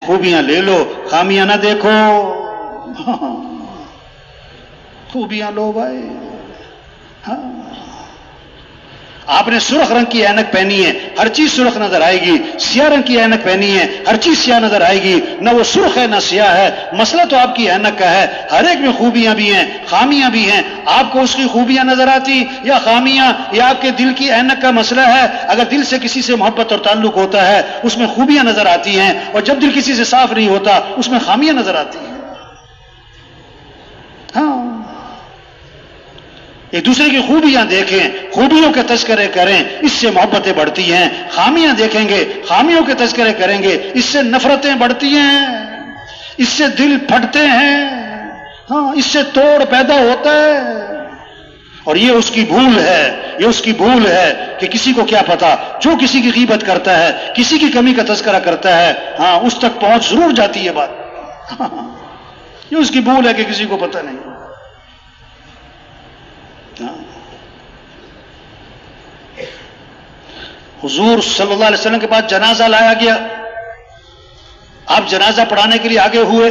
خوبیاں لے لو، خامیاں نہ دیکھو. خوبیاں لو بھائی. ہاں آپ نے سرخ رنگ کی اینک پہنی ہے، ہر چیز سرخ نظر آئے گی. سیاہ رنگ کی اینک پہنی ہے، ہر چیز سیاہ نظر آئے گی. نہ وہ سرخ ہے نہ سیاہ ہے. مسئلہ تو آپ کی اینک کا ہے. ہر ایک میں خوبیاں بھی ہیں، خامیاں بھی ہیں. آپ کو اس کی خوبیاں نظر آتی یا خامیاں، یا آپ کے دل کی اینک کا مسئلہ ہے. اگر دل سے کسی سے محبت اور تعلق ہوتا ہے اس میں خوبیاں نظر آتی ہیں، اور جب دل کسی سے صاف نہیں ہوتا اس میں خامیاں نظر آتی ہیں. ہاں ایک دوسرے کی خوبیاں دیکھیں، خوبیوں کے تذکرے کریں، اس سے محبتیں بڑھتی ہیں. خامیاں دیکھیں گے، خامیوں کے تذکرے کریں گے، اس سے نفرتیں بڑھتی ہیں، اس سے دل پھٹتے ہیں. ہاں اس سے توڑ پیدا ہوتا ہے. اور یہ اس کی بھول ہے، یہ اس کی بھول ہے کہ کسی کو کیا پتا. جو کسی کی غیبت کرتا ہے، کسی کی کمی کا تذکرہ کرتا ہے، ہاں اس تک پہنچ ضرور جاتی ہے بات. یہ اس کی بھول ہے کہ کسی کو پتہ نہیں. حضور صلی اللہ علیہ وسلم کے پاس جنازہ لایا گیا. آپ جنازہ پڑھانے کے لیے آگے ہوئے.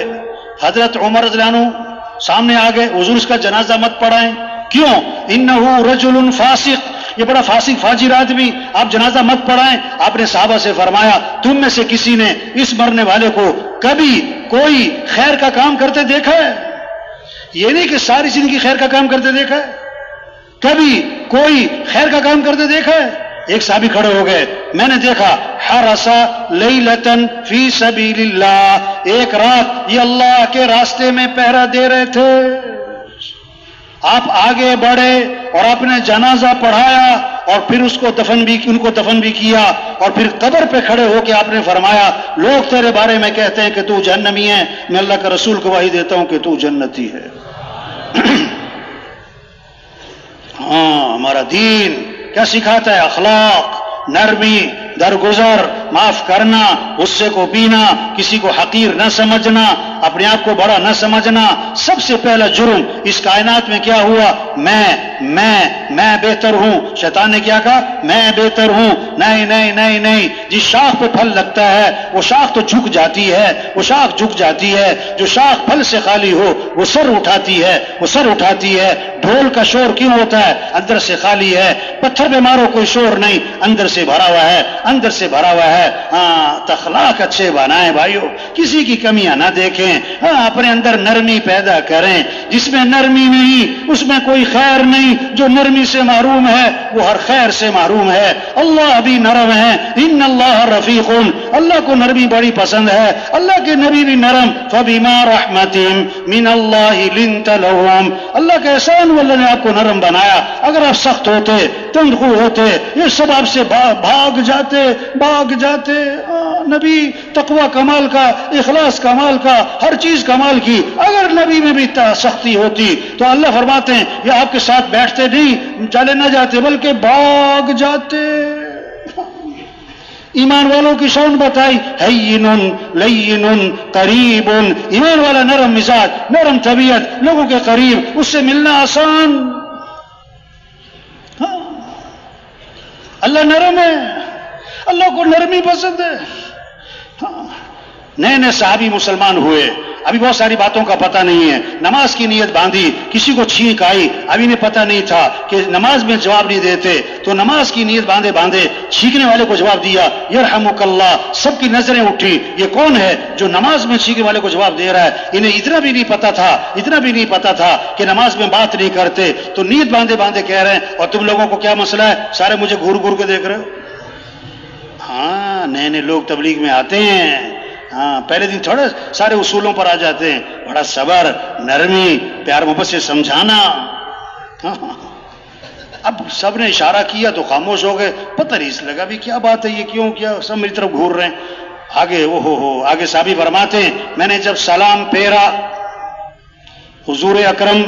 حضرت عمر رضی اللہ عنہ سامنے آ گئے. حضور اس کا جنازہ مت پڑھائیں. کیوں؟ انہ رجل فاسق، یہ بڑا فاسق فاجر آدمی، آپ جنازہ مت پڑھائیں. آپ نے صحابہ سے فرمایا تم میں سے کسی نے اس مرنے والے کو کبھی کوئی خیر کا کام کرتے دیکھا ہے؟ یہ نہیں کہ ساری زندگی خیر کا کام کرتے دیکھا ہے، کبھی کوئی خیر کا کام کرتے دیکھا ہے؟ ایک صحابی کھڑے ہو گئے، میں نے دیکھا حرسا لیلتن فی سبیل اللہ، ایک رات یہ اللہ کے راستے میں پہرا دے رہے تھے. آپ آگے بڑھے اور اپنے جنازہ پڑھایا اور پھر ان کو دفن بھی کیا. اور پھر قبر پہ کھڑے ہو کے آپ نے فرمایا لوگ تیرے بارے میں کہتے ہیں کہ تو جہنمی ہے، میں اللہ کا رسول گواہی دیتا ہوں کہ تو جنتی ہے. ہاں ہمارا دین کیا سکھاتا ہے؟ اخلاق، نرمی، درگزر، معاف کرنا، غصے کو پینا، کسی کو حقیر نہ سمجھنا، اپنے آپ کو بڑا نہ سمجھنا. سب سے پہلا جرم اس کائنات میں کیا ہوا؟ میں بہتر ہوں. شیطان نے کیا کہا؟ میں بہتر ہوں. نہیں نہیں نہیں نہیں، جس شاخ پہ پھل لگتا ہے وہ شاخ تو جھک جاتی ہے، وہ شاخ جھک جاتی ہے. جو شاخ پھل سے خالی ہو وہ سر اٹھاتی ہے، وہ سر اٹھاتی ہے. ڈھول کا شور کیوں ہوتا ہے؟ اندر سے خالی ہے. پتھر پہ مارو کوئی شور نہیں، اندر سے بھرا ہوا ہے، اندر سے بھرا ہوا ہے. ہاں اخلاق اچھے بنائیں بھائیو، کسی کی کمیاں نہ دیکھیں. ہاں اپنے اندر نرمی پیدا کریں. جس میں نرمی نہیں اس میں کوئی خیر نہیں. جو نرمی سے محروم ہے وہ ہر خیر سے محروم ہے. اللہ بھی نرم ہے. ان اللہ رفیق، اللہ کو نرمی بڑی پسند ہے. اللہ کے نبی بھی نرم. فبما رحمت من اللہ لنت لهم، اللہ کا احسان واللہ نے آپ کو نرم بنایا. اگر آپ سخت ہوتے، تندخو ہوتے، یہ سب آپ سے بھاگ جاتے. نبی تقوی کمال کا، اخلاص کمال کا، ہر چیز کمال کی. اگر نبی میں بھی سختی ہوتی تو اللہ فرماتے ہیں یہ آپ کے ساتھ بیٹھتے نہیں، چلے نہ جاتے بلکہ بھاگ جاتے. ایمان والوں کی شان بتائی، ہین لین قریب. ایمان والا نرم مزاج، نرم طبیعت، لوگوں کے قریب، اس سے ملنا آسان. ہاں اللہ نرم ہے، اللہ کو نرمی پسند ہے. ہاں نئے صحابی مسلمان ہوئے، ابھی بہت ساری باتوں کا پتہ نہیں ہے. نماز کی نیت باندھی، کسی کو چھینک آئی، ابھی انہیں پتہ نہیں تھا کہ نماز میں جواب نہیں دیتے، تو نماز کی نیت باندھے چھینکنے والے کو جواب دیا یرحمک اللہ. سب کی نظریں اٹھی، یہ کون ہے جو نماز میں چھینکنے والے کو جواب دے رہا ہے؟ انہیں اتنا بھی نہیں پتا تھا کہ نماز میں بات نہیں کرتے، تو نیت باندھے کہہ رہے ہیں اور تم لوگوں کو کیا مسئلہ ہے؟ سارے مجھے گھور کے دیکھ رہے ہو. ہاں نئے لوگ تبلیغ میں آتے ہیں، ہاں پہلے دن تھوڑے سارے اصولوں پر آ جاتے ہیں. بڑا صبر، نرمی، پیار محبت سے سمجھانا. اب سب نے اشارہ کیا تو خاموش ہو گئے. پتہ نہیں لگا بھی کیا بات ہے، یہ کیا سب میری طرف گھور رہے ہیں. آگے صحابی فرماتے ہیں میں نے جب سلام پھیرا، حضور اکرم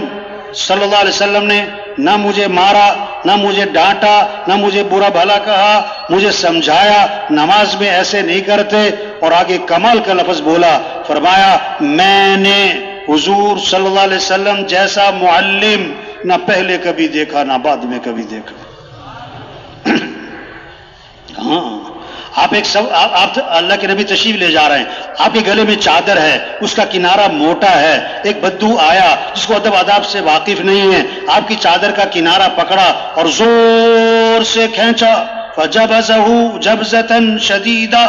صلی اللہ علیہ وسلم نے نہ مجھے مارا، نہ مجھے ڈانٹا، نہ مجھے برا بھلا کہا، مجھے سمجھایا نماز میں ایسے نہیں کرتے. اور آگے کمال کا لفظ بولا، فرمایا میں نے حضور صلی اللہ علیہ وسلم جیسا معلم نہ پہلے کبھی دیکھا نہ بعد میں کبھی دیکھا. ہاں آپ اللہ کے نبی تشریف لے جا رہے ہیں، آپ کے گلے میں چادر ہے، اس کا کنارہ موٹا ہے، ایک بدو آیا جس کو ادب آداب سے واقف نہیں ہے، آپ کی چادر کا کنارہ پکڑا اور زور سے کھینچا، فَجَبَزَهُ جَبْزَةً شَدِيدًا،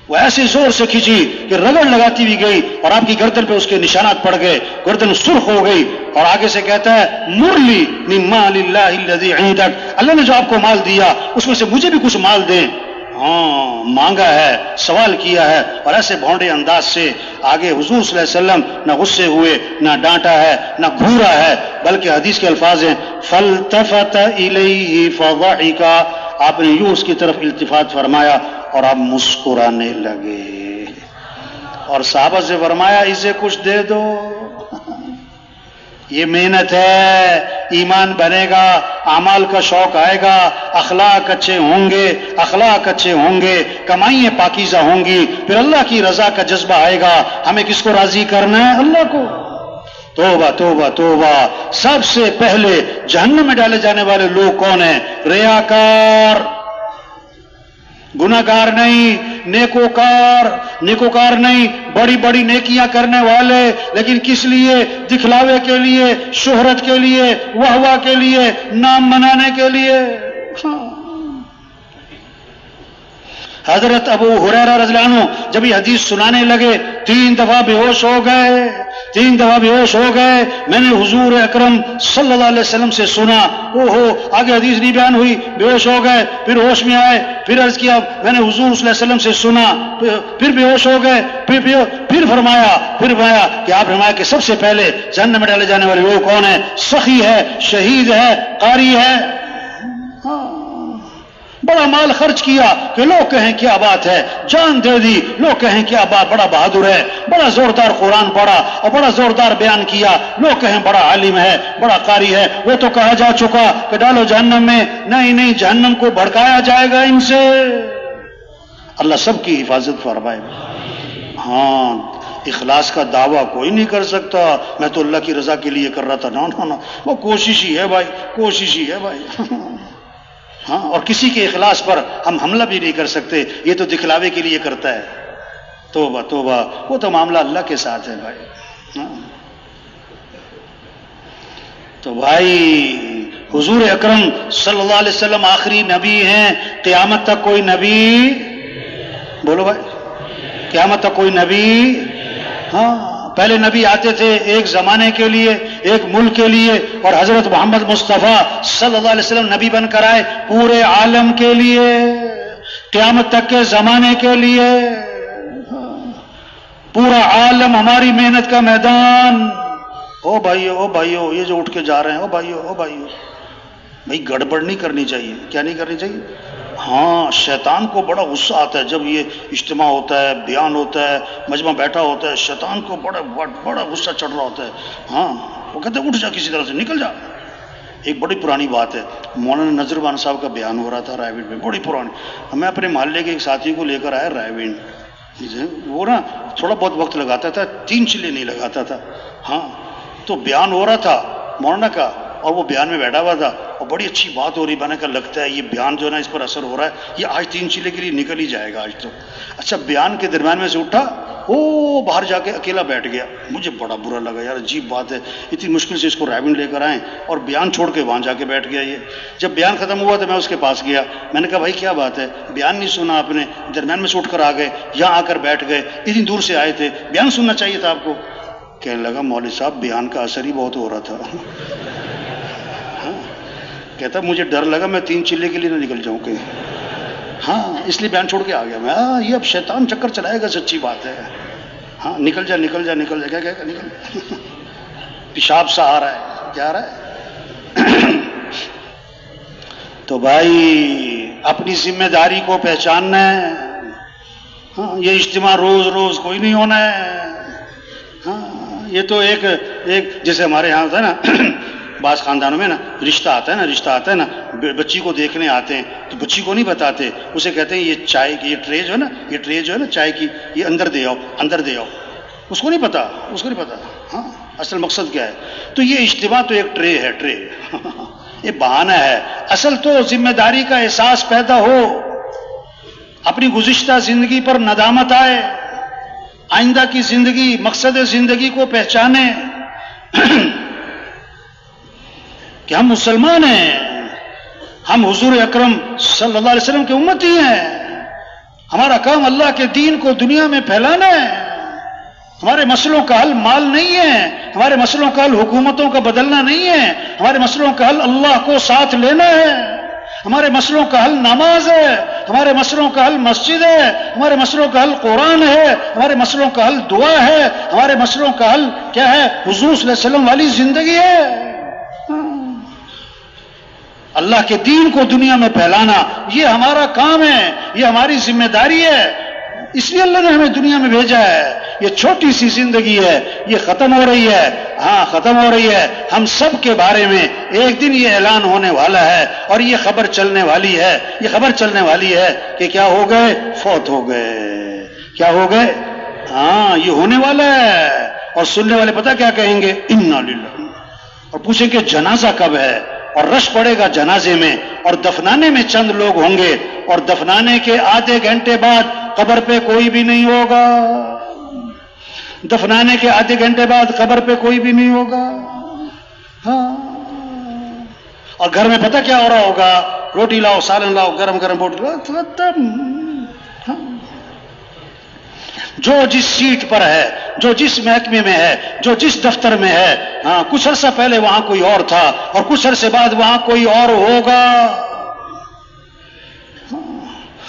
وہ ایسے زور سے کھینچی کہ رگڑ لگاتی ہوئی گئی اور آپ کی گردن پہ اس کے نشانات پڑ گئے، گردن سرخ ہو گئی، اور آگے سے کہتا ہے مُرْلِي مِن مَالِ اللَّهِ الَّذِي عِندَكَ، اللہ نے جو آپ کو مال دیا اس میں سے مجھے بھی کچھ مال دیں۔ ہاں، مانگا ہے، سوال کیا ہے، اور ایسے بھونڈے انداز سے آگے حضور صلی اللہ علیہ وسلم نہ غصے ہوئے، نہ ڈانٹا ہے، نہ گھورا ہے، بلکہ حدیث کے الفاظ ہیں فَالْتَفَتَ إِلَيْهِ فَضَحِكَ، آپ نے یوں اس کی طرف التفات فرمایا اور آپ مسکرانے لگے، اور صحابہ سے فرمایا اسے کچھ دے دو، یہ محنت ہے، ایمان بنے گا، اعمال کا شوق آئے گا، اخلاق اچھے ہوں گے، کمائیاں پاکیزہ ہوں گی، پھر اللہ کی رضا کا جذبہ آئے گا۔ ہمیں کس کو راضی کرنا ہے؟ اللہ کو۔ توبہ توبہ توبہ، سب سے پہلے جہنم میں ڈالے جانے والے لوگ کون ہیں؟ ریاکار، گناہگار نہیں، نیکوکار نہیں، بڑی بڑی نیکیاں کرنے والے، لیکن کس لیے؟ دکھلاوے کے لیے، شہرت کے لیے، واہ واہ کے لیے، نام منانے کے لیے۔ حضرت ابو ہریرہ رضی اللہ عنہ جب یہ حدیث سنانے لگے 3 دفعہ بے ہوش ہو گئے، میں نے حضور اکرم صلی اللہ علیہ وسلم سے سنا، آگے حدیث نہیں بیان ہوئی، بے ہوش ہو گئے، پھر ہوش میں آئے، پھر عرض کیا میں نے حضور صلی اللہ علیہ وسلم سے سنا، پھر بے ہوش ہو گئے، پھر فرمایا کہ آپ فرمایا کہ سب سے پہلے جہنم میں ڈالے جانے والے لوگ کون ہیں؟ سخی ہے، شہید ہے، قاری ہے، بڑا مال خرچ کیا کہ لوگ کہیں کیا بات ہے، جان دے دی لوگ کہیں کیا بات، بڑا بہادر ہے، بڑا زوردار قرآن پڑھا اور بڑا زوردار بیان کیا، لوگ کہیں بڑا عالم ہے، بڑا قاری ہے۔ وہ تو کہا جا چکا کہ ڈالو جہنم میں، نہیں، جہنم کو بھڑکایا جائے گا ان سے۔ اللہ سب کی حفاظت فرمائے۔ ہاں، اخلاص کا دعویٰ کوئی نہیں کر سکتا میں تو اللہ کی رضا کے لیے کر رہا تھا، نا، وہ کوشش ہی ہے بھائی۔ ہاں، اور کسی کے اخلاص پر ہم حملہ بھی نہیں کر سکتے، یہ تو دکھلاوے کے لیے کرتا ہے۔ توبہ توبہ، وہ تو معاملہ اللہ کے ساتھ ہے بھائی۔ ہاں، تو بھائی حضور اکرم صلی اللہ علیہ وسلم آخری نبی ہیں، قیامت تک کوئی نبی، بولو بھائی، قیامت تک کوئی نبی، ہاں، پہلے نبی آتے تھے ایک زمانے کے لیے، ایک ملک کے لیے، اور حضرت محمد مصطفیٰ صلی اللہ علیہ وسلم نبی بن کر آئے پورے عالم کے لیے، قیامت تک کے زمانے کے لیے۔ پورا عالم ہماری محنت کا میدان۔ او بھائیو، یہ جو اٹھ کے جا رہے ہیں، او بھائیو، بھائی گڑبڑ نہیں کرنی چاہیے۔ کیا نہیں کرنی چاہیے؟ ہاں، شیطان کو بڑا غصہ آتا ہے جب یہ اجتماع ہوتا ہے، بیان ہوتا ہے، مجمع بیٹھا ہوتا ہے، شیطان کو بڑا غصہ چڑھ رہا ہوتا ہے۔ ہاں، وہ کہتے ہیں اٹھ جا، کسی طرح سے نکل جا۔ ایک بڑی پرانی بات ہے، مولانا نذربان صاحب کا بیان ہو رہا تھا رائے وینڈ میں، بڑی پرانی۔ میں اپنے محلے کے ایک ساتھی کو لے کر آیا رائے وینڈ، وہ نا تھوڑا بہت وقت لگاتا تھا، 3 چلے نہیں لگاتا تھا۔ ہاں، تو بیان ہو رہا تھا مولانا کا، اور وہ بیان میں بیٹھا ہوا تھا، اور بڑی اچھی بات ہو رہی، میں نے کہا لگتا ہے یہ بیان جو ہے نا اس پر اثر ہو رہا ہے، یہ آج 3 چلے کے لیے نکل ہی جائے گا آج تو۔ اچھا، بیان کے درمیان میں سے اٹھا، باہر جا کے اکیلا بیٹھ گیا۔ مجھے بڑا برا لگا، یار عجیب بات ہے، اتنی مشکل سے اس کو رائے لے کر آئیں اور بیان چھوڑ کے وہاں جا کے بیٹھ گیا۔ یہ جب بیان ختم ہوا تو میں اس کے پاس گیا، میں نے کہا بھائی کیا بات ہے، بیان نہیں سنا آپ نے، درمیان میں سے اٹھ کر آ گئے، یہاں آ کر بیٹھ گئے، اتنی دور سے آئے تھے، بیان سننا چاہیے تھا آپ کو۔ کہنے لگا مولوی صاحب بیان کا اثر ہی بہت ہو رہا تھا۔ کہتا مجھے ڈر لگا میں 3 چلے کے لیے نہ نکل جاؤں کہیں، ہاں اس لیے بیان چھوڑ کے آ گیا میں۔ یہ اب شیطان چکر چلائے گا، سچی بات ہے۔ ہاں، نکل جا کیا نکل، پیشاب سا آ رہا ہے، کیا آ رہا ہے؟ تو بھائی اپنی ذمہ داری کو پہچاننا ہے۔ ہاں، یہ اجتماع روز کوئی نہیں ہونا ہے۔ ہاں، یہ تو ایک جیسے ہمارے یہاں ہوتا ہے نا، بعض خاندانوں میں نا رشتہ آتا ہے نا، بچی کو دیکھنے آتے ہیں تو بچی کو نہیں بتاتے، اسے کہتے ہیں یہ چائے کی یہ ٹرے جو ہے نا چائے کی، یہ اندر دے آؤ، اس کو نہیں پتا۔ ہاں، اصل مقصد کیا ہے؟ تو یہ اجتماع تو ایک ٹرے ہے، یہ بہانہ ہے، اصل تو ذمہ داری کا احساس پیدا ہو۔ اپنی گزشتہ زندگی پر ندامت آئے، آئندہ کی زندگی، مقصد زندگی کو پہچانے کہ ہم مسلمان ہیں، ہم حضور اکرم صلی اللہ علیہ وسلم کے امتی ہیں، ہمارا کام اللہ کے دین کو دنیا میں پھیلانا ہے، ہمارے مسئلوں کا حل مال نہیں ہے، ہمارے مسئلوں کا حل حکومتوں کا بدلنا نہیں ہے، ہمارے مسئلوں کا حل اللہ کو ساتھ لینا ہے، ہمارے مسئلوں کا حل نماز ہے، ہمارے مسئلوں کا حل مسجد ہے، ہمارے مسئلوں کا حل قرآن ہے، ہمارے مسئلوں کا حل دعا ہے، ہمارے مسئلوں کا حل کیا ہے؟ حضور صلی اللہ علیہ وسلم والی زندگی ہے۔ اللہ کے دین کو دنیا میں پھیلانا یہ ہمارا کام ہے، یہ ہماری ذمہ داری ہے، اس لیے اللہ نے ہمیں دنیا میں بھیجا ہے۔ یہ چھوٹی سی زندگی ہے، یہ ختم ہو رہی ہے، ہاں ختم ہو رہی ہے۔ ہم سب کے بارے میں ایک دن یہ اعلان ہونے والا ہے اور یہ خبر چلنے والی ہے، یہ خبر چلنے والی ہے کہ کیا ہو گئے؟ فوت ہو گئے۔ کیا ہو گئے؟ ہاں یہ ہونے والا ہے۔ اور سننے والے پتہ کیا کہیں گے؟ انا للہ، اور پوچھیں کہ جنازہ کب ہے، اور رش پڑے گا جنازے میں، اور دفنانے میں چند لوگ ہوں گے، اور دفنانے کے آدھے گھنٹے بعد قبر پہ کوئی بھی نہیں ہوگا، دفنانے کے آدھے گھنٹے بعد قبر پہ کوئی بھی نہیں ہوگا۔ ہاں، اور گھر میں پتہ کیا ہو رہا ہوگا؟ روٹی لاؤ، سالن لاؤ، گرم گرم روٹی لاؤ، ختم۔ جو جس سیٹ پر ہے، جو جس محکمے میں ہے، جو جس دفتر میں ہے، ہاں کچھ عرصہ پہلے وہاں کوئی اور تھا اور کچھ عرصے بعد وہاں کوئی اور ہوگا۔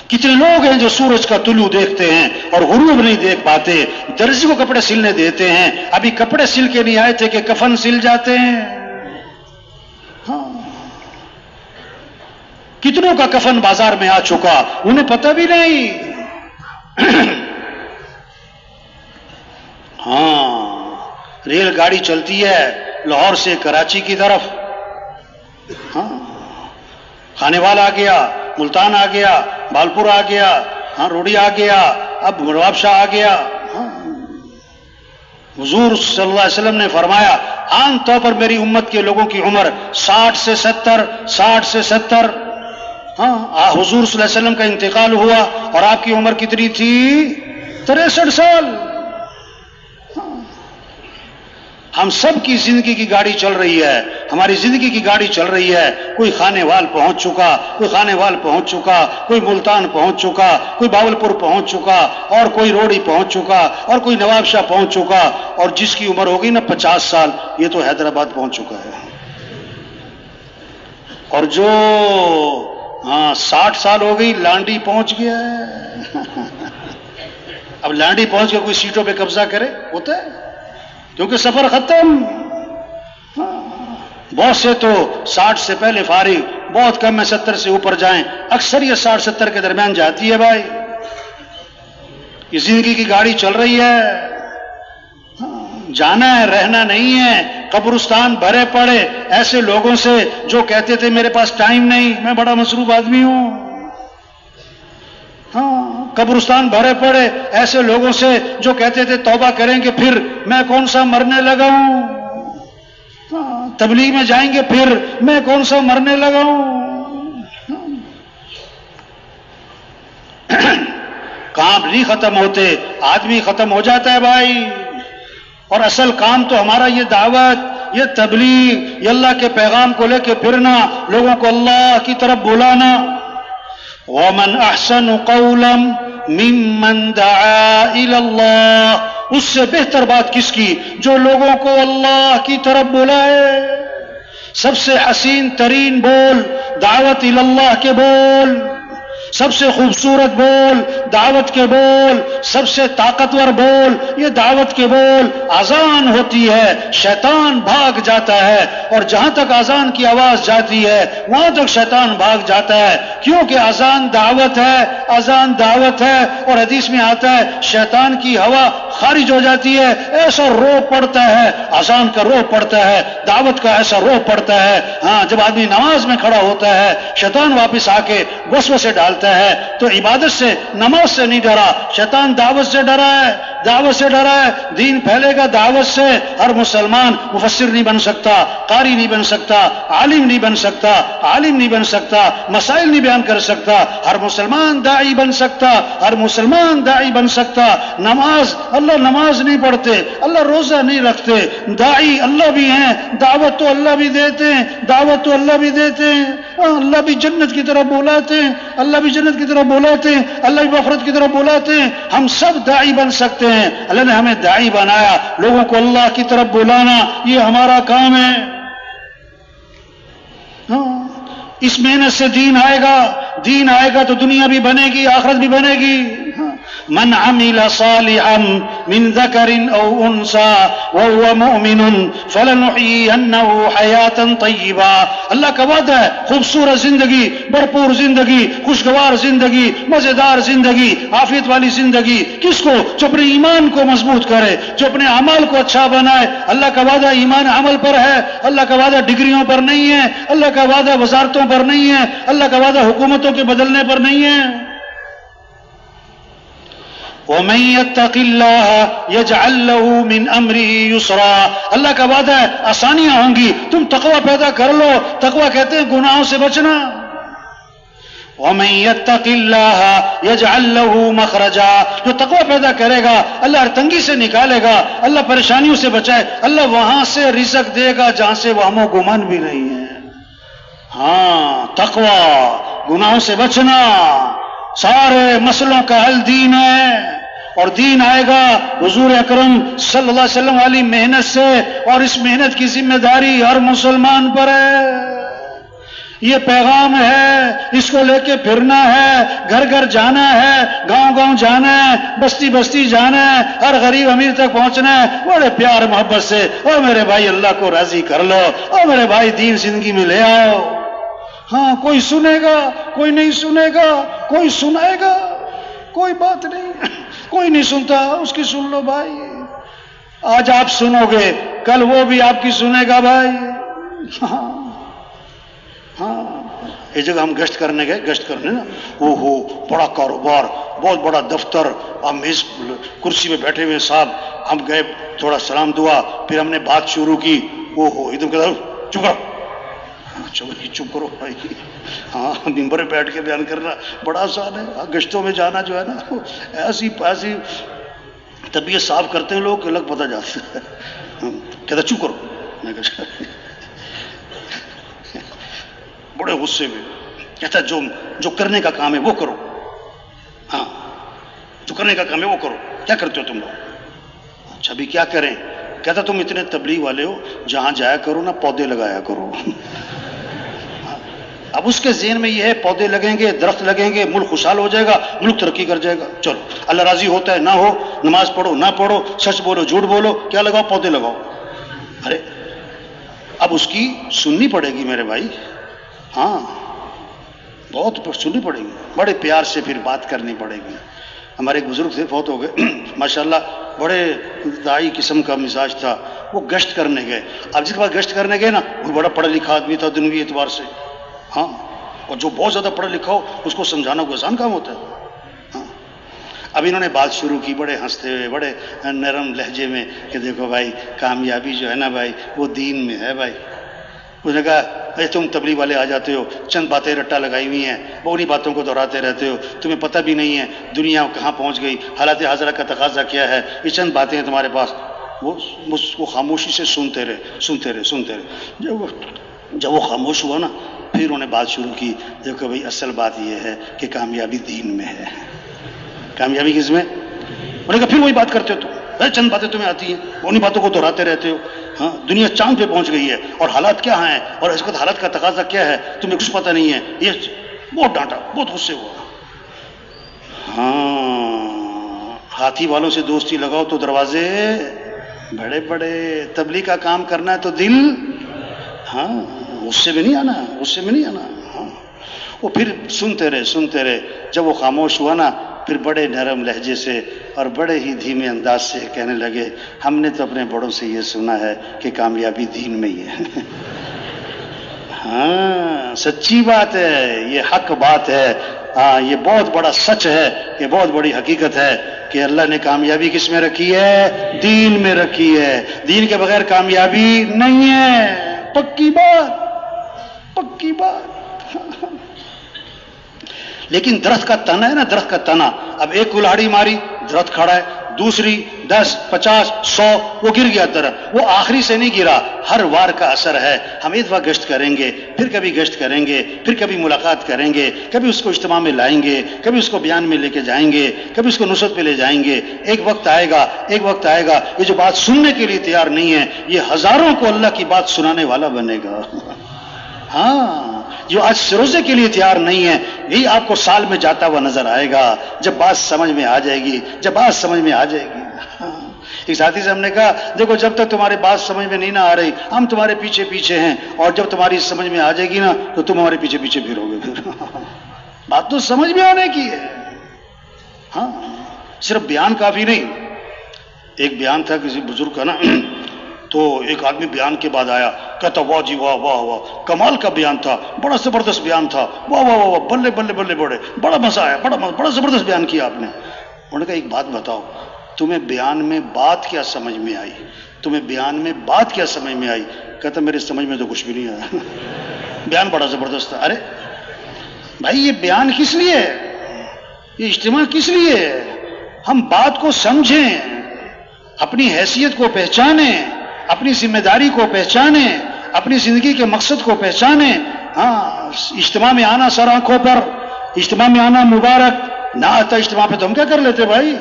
کتنے لوگ ہیں جو سورج کا طلوع دیکھتے ہیں اور غروب نہیں دیکھ پاتے، درزی کو کپڑے سلنے دیتے ہیں، ابھی کپڑے سل کے نہیں آئے تھے کہ کفن سل جاتے ہیں۔ ہاں، کتنوں کا کفن بازار میں آ چکا، انہیں پتہ بھی نہیں۔ ہاں، ریل گاڑی چلتی ہے لاہور سے کراچی کی طرف، ہاں کھانے والا آ گیا، ملتان آ گیا، بالپور آ گیا، ہاں روڑی آ گیا، اب نواب شاہ آ گیا۔ ہاں، حضور صلی اللہ علیہ وسلم نے فرمایا عام طور پر میری امت کے لوگوں کی عمر 60 سے 70۔ ہاں، حضور صلی اللہ علیہ وسلم کا انتقال ہوا اور آپ کی عمر کتنی تھی؟ 63 سال۔ ہم سب کی زندگی کی گاڑی چل رہی ہے، ہماری زندگی کی گاڑی چل رہی ہے۔ کوئی خانے وال پہنچ چکا، کوئی خانے وال پہنچ چکا، کوئی ملتان پہنچ چکا، کوئی باولپور پہنچ چکا، اور کوئی روڑی پہنچ چکا، اور کوئی نواب شاہ پہنچ چکا، اور جس کی عمر ہوگی نا 50 سال یہ تو حیدرآباد پہنچ چکا ہے، اور جو 60 سال ہو گئی لانڈی پہنچ گیا ہے۔ اب لانڈی پہنچ کے کوئی سیٹوں پہ قبضہ کرے؟ ہوتا ہے، کیونکہ سفر ختم۔ بہت سے تو 60 سے پہلے فارغ، بہت کم میں 70 سے اوپر جائیں، اکثر یہ 60-70 کے درمیان جاتی ہے۔ بھائی یہ زندگی کی گاڑی چل رہی ہے، جانا ہے، رہنا نہیں ہے۔ قبرستان بھرے پڑے ایسے لوگوں سے جو کہتے تھے میرے پاس ٹائم نہیں، میں بڑا مصروف آدمی ہوں۔ ہاں، قبرستان بھرے پڑے ایسے لوگوں سے جو کہتے تھے توبہ کریں گے پھر میں کون سا مرنے لگا ہوں، تبلیغ میں جائیں گے پھر میں کون سا مرنے لگا ہوں۔ کام نہیں ختم ہوتے، آدمی ختم ہو جاتا ہے بھائی۔ اور اصل کام تو ہمارا یہ دعوت، یہ تبلیغ، یہ اللہ کے پیغام کو لے کے پھرنا، لوگوں کو اللہ کی طرف بلانا۔ وَمَنْ أَحْسَنُ قَوْلًا مِّمَّنْ دَعَا إِلَى اللَّهِ، اس سے بہتر بات کس کی؟ جو لوگوں کو اللہ کی طرف بلائے۔ سب سے حسین ترین بول دعوت الی اللہ کے بول، سب سے خوبصورت بول دعوت کے بول، سب سے طاقتور بول یہ دعوت کے بول۔ اذان ہوتی ہے شیطان بھاگ جاتا ہے، اور جہاں تک اذان کی آواز جاتی ہے وہاں تک شیطان بھاگ جاتا ہے، کیونکہ اذان دعوت ہے، اذان دعوت ہے۔ اور حدیث میں آتا ہے شیطان کی ہوا خارج ہو جاتی ہے، ایسا رو پڑتا ہے، اذان کا رو پڑتا ہے، دعوت کا ایسا رو پڑتا ہے۔ ہاں، جب آدمی نماز میں کھڑا ہوتا ہے شیطان واپس آ کے وسوسے ڈالتا ہے، تو عبادت سے نماز سے نہیں ڈرا، شیطان دعوت سے ڈرا ہے۔ دعوت سے ڈرا ہے، دین پھیلے گا دعوت سے. ہر مسلمان مفسر نہیں بن سکتا، قاری نہیں بن سکتا، عالم نہیں بن سکتا، عالم نہیں بن سکتا، مسائل نہیں بیان کر سکتا. ہر مسلمان داعی بن سکتا، ہر مسلمان داعی بن سکتا. نماز اللہ نماز نہیں پڑھتے، اللہ روزہ نہیں رکھتے، داعی اللہ بھی ہیں، دعوت تو اللہ بھی دیتے ہیں، دعوت تو اللہ بھی دیتے ہیں. اللہ بھی جنت کی طرف بلاتے ہیں، اللہ بھی جنت کی طرف بلاتے ہیں، اللہ بھی مغفرت کی طرف بلاتے ہیں. ہم سب داعی بن سکتے ہیں. اللہ نے ہمیں داعی بنایا، لوگوں کو اللہ کی طرف بلانا یہ ہمارا کام ہے. اس محنت سے دین آئے گا تو دنیا بھی بنے گی، آخرت بھی بنے گی. من عمل صالحا من ذکر او انثى وهو مؤمن فلنحيينه حیاتا طیبا. اللہ کا وعدہ ہے خوبصورت زندگی، بھرپور زندگی، خوشگوار زندگی، مزیدار زندگی، عافیت والی زندگی. کس کو؟ جو اپنے ایمان کو مضبوط کرے، جو اپنے اعمال کو اچھا بنائے. اللہ کا وعدہ ایمان عمل پر ہے، اللہ کا وعدہ ڈگریوں پر نہیں ہے، اللہ کا وعدہ وزارتوں پر نہیں ہے، اللہ کا وعدہ حکومتوں کے بدلنے پر نہیں ہے. وَمَن يَتَّقِ اللَّهَ يَجْعَل لَّهُ مِنْ أَمْرِهِ يُسْرًا. اللہ کا وعدہ ہے آسانیاں ہوں گی، تم تقوی پیدا کر لو. تقوی کہتے ہیں گناہوں سے بچنا. وَمَن يَتَّقِ اللَّهَ يَجْعَل لَّهُ مَخْرَجًا. جو تقوی پیدا کرے گا اللہ ہر تنگی سے نکالے گا، اللہ پریشانیوں سے بچائے، اللہ وہاں سے رزق دے گا جہاں سے وہم و گمان بھی نہیں ہے. ہاں تقوی، گناہوں سے بچنا، سارے مسئلوں کا حل دین ہے. اور دین آئے گا حضور اکرم صلی اللہ علیہ وسلم والی محنت سے، اور اس محنت کی ذمہ داری ہر مسلمان پر ہے. یہ پیغام ہے، اس کو لے کے پھرنا ہے، گھر گھر جانا ہے، گاؤں گاؤں جانا ہے، بستی بستی جانا ہے، ہر غریب امیر تک پہنچنا ہے بڑے پیار محبت سے. او میرے بھائی اللہ کو راضی کر لو، او میرے بھائی دین زندگی میں لے آؤ. ہاں کوئی سنے گا، کوئی نہیں سنے گا، کوئی سنائے گا، کوئی بات نہیں، کوئی نہیں سنتا اس کی سن لو بھائی. آج آپ سنو گے کل وہ بھی آپ کی سنے گا بھائی. ہاں ایک جگہ ہم گشت کرنے گئے، گشت کرنے نا، بڑا کاروبار، بہت بڑا دفتر، ہم میز کرسی پہ بیٹھے ہوئے صاحب، ہم گئے تھوڑا سلام دعا، پھر ہم نے بات شروع کی. ادھر کہتا چپ کرو، چپ کرو بھائی. ہاں ممبر پہ بیٹھ کے بیان کرنا بڑا آسان ہے، گشتوں میں جانا جو ہے نا ایسی طبیعت صاف کرتے ہیں لوگ کہ الگ پتہ جاتا ہے. کہتا چپ کرو، میں کہتا بڑے غصے میں، کہتا جو کرنے کا کام ہے وہ کرو. ہاں جو کرنے کا کام ہے وہ کرو. کیا کرتے ہو تم لوگ؟ اچھا بھی کیا کریں؟ کہتا تم اتنے تبلیغ والے ہو، جہاں جایا کرو نا پودے لگایا کرو. اب اس کے ذہن میں یہ ہے پودے لگیں گے، درخت لگیں گے، ملک خوشحال ہو جائے گا، ملک ترقی کر جائے گا. چلو اللہ راضی ہوتا ہے نہ ہو، نماز پڑھو نہ پڑھو، سچ بولو جھوٹ بولو، کیا لگاؤ؟ پودے لگاؤ. ارے اب اس کی سننی پڑے گی میرے بھائی. ہاں بہت سننی پڑے گی، بڑے پیار سے پھر بات کرنی پڑے گی. ہمارے ایک بزرگ تھے، فوت ہو گئے ماشاءاللہ، بڑے داعی قسم کا مزاج تھا. وہ گشت کرنے گئے. اب جس کے بعد گشت کرنے گئے نا، وہ بڑا پڑھا لکھا آدمی تھا دنوی اعتبار سے. ہاں اور جو بہت زیادہ پڑھا لکھا ہو اس کو سمجھانا کوئی آسان کام ہوتا ہے. ہاں اب انہوں نے بات شروع کی بڑے ہنستے ہوئے، بڑے نرم لہجے میں کہ دیکھو بھائی کامیابی جو ہے نا بھائی وہ دین میں ہے بھائی. اس نے کہا اے تم تبلیغ والے آ جاتے ہو، چند باتیں رٹا لگائی ہوئی ہیں، وہ انہیں باتوں کو دہراتے رہتے ہو، تمہیں پتہ بھی نہیں ہے دنیا کہاں پہنچ گئی، حالات حاضرہ کا تقاضا کیا ہے، یہ چند باتیں ہیں تمہارے پاس. وہ خاموشی سے سنتے رہے. جب وہ خاموش ہوا نا، پھر انہوں نے بات شروع کی. دیکھو بھائی اصل بات یہ ہے کہ کامیابی دین میں ہے. کامیابی کس میں؟ انہوں نے کہا پھر وہی بات کرتے ہو تو، چند باتیں تمہیں آتی ہیں، انہیں باتوں کو دہراتے رہتے ہو. ہاں دنیا چاند پہ پہنچ گئی ہے اور حالات کیا ہیں اور اس وقت حالات کا تقاضا کیا ہے تمہیں کچھ پتہ نہیں ہے. یہ بہت ڈانٹا، بہت غصے ہوا. ہاں ہاتھی والوں سے دوستی لگاؤ تو دروازے بڑے بڑے. تبلیغ کا کام کرنا ہے تو دل، ہاں غصے میں نہیں آنا. ہاں وہ پھر سنتے رہے. جب وہ خاموش ہوا نا، پھر بڑے نرم لہجے سے اور بڑے ہی دھیمے انداز سے کہنے لگے ہم نے تو اپنے بڑوں سے یہ سنا ہے کہ کامیابی دین میں ہی ہے. ہاں سچی بات ہے، یہ حق بات ہے، ہاں یہ بہت بڑا سچ ہے، یہ بہت بڑی حقیقت ہے کہ اللہ نے کامیابی کس میں رکھی ہے؟ دین میں رکھی ہے۔ دین کے بغیر کامیابی نہیں ہے، پکی بات، پکی بات۔ لیکن درخت کا تنا ہے نا، درخت کا تنا، اب ایک کلہاڑی ماری درخت کھڑا ہے، دوسری 10 50 100 وہ گر گیا درخت، وہ آخری سے نہیں گرا، ہر وار کا اثر ہے۔ ہم ایک بار گشت کریں گے، پھر کبھی گشت کریں گے، پھر کبھی ملاقات کریں گے، کبھی اس کو اجتماع میں لائیں گے، کبھی اس کو بیان میں لے کے جائیں گے، کبھی اس کو نصرت پہ لے جائیں گے۔ ایک وقت آئے گا، ایک وقت آئے گا، یہ جو بات سننے کے لیے تیار نہیں ہے، یہ ہزاروں کو اللہ کی بات سنانے والا بنے گا۔ ہاں جو آج سروزے کے لیے تیار نہیں ہے، یہی آپ کو سال میں جاتا ہوا نظر آئے گا جب بات سمجھ میں آ جائے گی، جب بات سمجھ میں آ جائے گی۔ ایک ساتھی سے ہم نے کہا دیکھو جب تک تمہاری بات سمجھ میں نہیں نہ آ رہی ہم تمہارے پیچھے پیچھے ہیں، اور جب تمہاری سمجھ میں آ جائے گی نا تو تم ہمارے پیچھے پیچھے پھرو گے۔ پھر بات تو سمجھ میں آنے کی ہے، ہاں صرف بیان کافی نہیں۔ ایک بیان تھا کسی بزرگ کا نا، تو ایک آدمی بیان کے بعد آیا، کہتا واہ جی واہ واہ واہ، کمال کا بیان تھا، بڑا زبردست بیان تھا، واہ واہ واہ بلے بلے بلے، بڑا مزہ آیا، بڑا زبردست بیان کیا آپ نے۔ انہوں نے کہا ایک بات بتاؤ، تمہیں بیان میں بات کیا سمجھ میں آئی؟ تمہیں بیان میں بات کیا سمجھ میں آئی؟ کہتا میرے سمجھ میں تو کچھ بھی نہیں آیا، بیان بڑا زبردست تھا۔ ارے بھائی یہ بیان کس لیے ہے؟ یہ اجتماع کس لیے ہے؟ ہم بات کو سمجھیں، اپنی حیثیت کو پہچانیں، اپنی ذمہ داری کو پہچانیں، اپنی زندگی کے مقصد کو پہچانیں۔ ہاں اجتماع میں آنا سر آنکھوں پر، اجتماع میں آنا مبارک، نہ آتا اجتماع پہ تو ہم کیا کر لیتے بھائی؟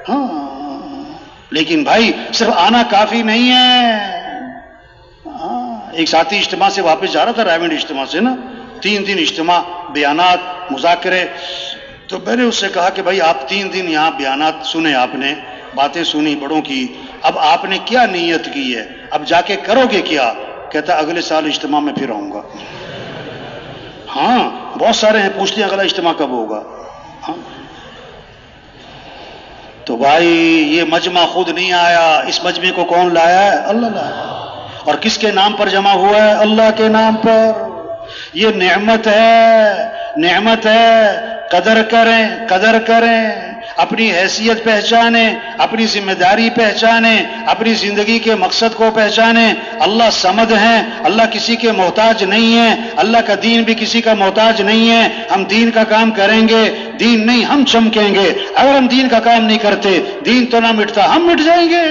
ہاں لیکن بھائی صرف آنا کافی نہیں ہے۔ ہاں ایک ساتھی اجتماع سے واپس جا رہا تھا، رائے منڈ اجتماع سے نا، 3 دن اجتماع، بیانات، مذاکرے، تو میں نے اس سے کہا کہ بھائی آپ 3 دن یہاں بیانات سنے، آپ نے باتیں سنی بڑوں کی، اب آپ نے کیا نیت کی ہے؟ اب جا کے کرو گے کیا؟ کہتا اگلے سال اجتماع میں پھر آؤں گا۔ ہاں بہت سارے ہیں پوچھتے ہیں اگلا اجتماع کب ہوگا؟ ہاں تو بھائی یہ مجمع خود نہیں آیا، اس مجمع کو کون لایا ہے؟ اللہ لایا۔ اور کس کے نام پر جمع ہوا ہے؟ اللہ کے نام پر۔ یہ نعمت ہے، نعمت ہے، قدر کریں، قدر کریں، اپنی حیثیت پہچانیں، اپنی ذمہ داری پہچانیں، اپنی زندگی کے مقصد کو پہچانیں۔ اللہ صمد ہیں، اللہ کسی کے محتاج نہیں ہیں، اللہ کا دین بھی کسی کا محتاج نہیں ہے۔ ہم دین کا کام کریں گے، دین نہیں ہم چمکیں گے۔ اگر ہم دین کا کام نہیں کرتے دین تو نہ مٹتا، ہم مٹ جائیں گے۔